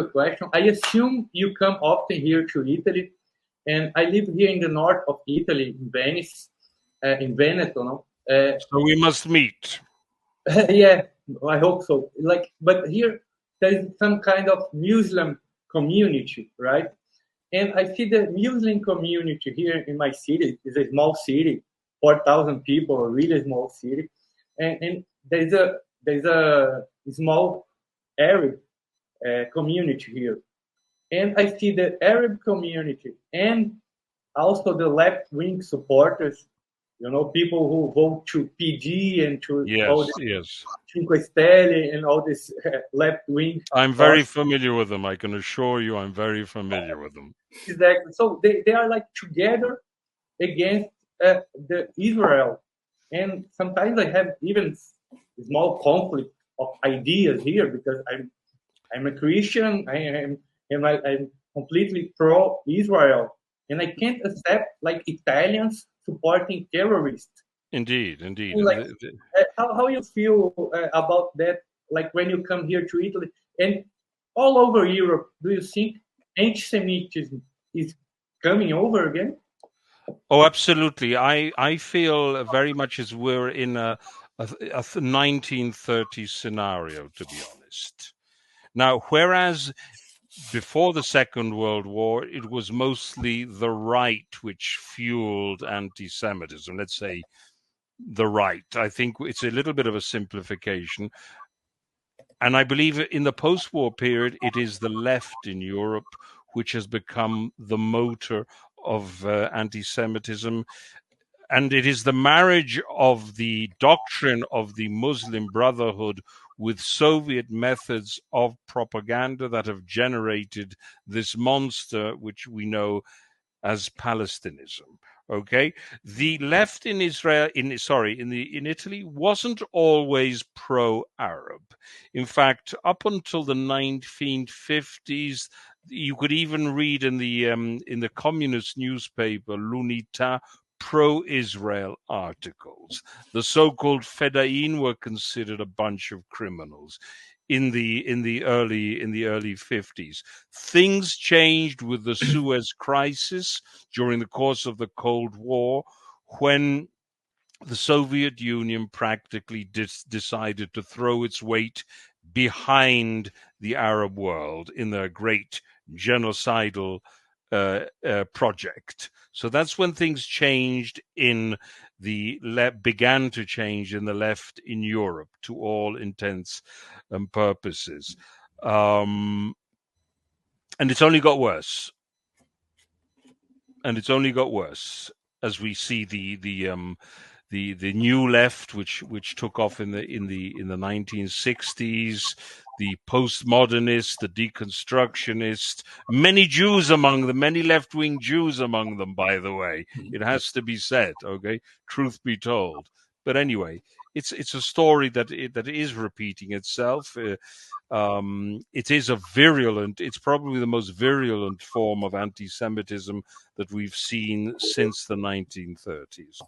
a question. I assume you come often here to Italy, and I live here in the north of Italy, in Venice, in Veneto. No? So we must meet. Yeah, I hope so. But here there is some kind of Muslim community, right? And I see the Muslim community here in my city. It's a small city, 4,000 people, a really small city, and there's a small Arab community here, and I see the Arab community and also the left-wing supporters. You know, people who vote to PD and to all this Cinque Stelle and all this left-wing. I'm very familiar with them. I can assure you, I'm very familiar with them. Exactly. So they are like together against the Israel, and sometimes I have even small conflict of ideas here because I'm a Christian. I'm completely pro-Israel, and I can't accept like Italians supporting terrorists. Indeed, indeed. Like, how you feel about that? Like when you come here to Italy and all over Europe, do you think anti-Semitism is coming over again? Oh, absolutely. I feel very much as we're in a 1930s scenario, to be honest. Now, whereas before the Second World War, it was mostly the right which fueled anti-Semitism. Let's say the right. I think it's a little bit of a simplification. And I believe in the post-war period, it is the left in Europe which has become the motor of anti-Semitism. And it is the marriage of the doctrine of the Muslim Brotherhood with Soviet methods of propaganda that have generated this monster, which we know as Palestinism. Okay, the left in Israel, in Italy, wasn't always pro-Arab. In fact, up until the 1950s, you could even read in the communist newspaper L'Unità pro-Israel articles. The so-called Fedayeen were considered a bunch of criminals in the early 50s. Things changed with the Suez Crisis during the course of the Cold War, when the Soviet Union practically decided to throw its weight behind the Arab world in their great genocidal project. So that's when things changed began to change in the left in Europe, to all intents and purposes. And it's only got worse. And it's only got worse as we see the new left, which took off in the 1960s, the postmodernists, the deconstructionists, many Jews among them, many left-wing Jews among them, by the way. It has to be said, okay? Truth be told. But anyway, it's a story that is repeating itself. It is it's probably the most virulent form of anti-Semitism that we've seen since the 1930s.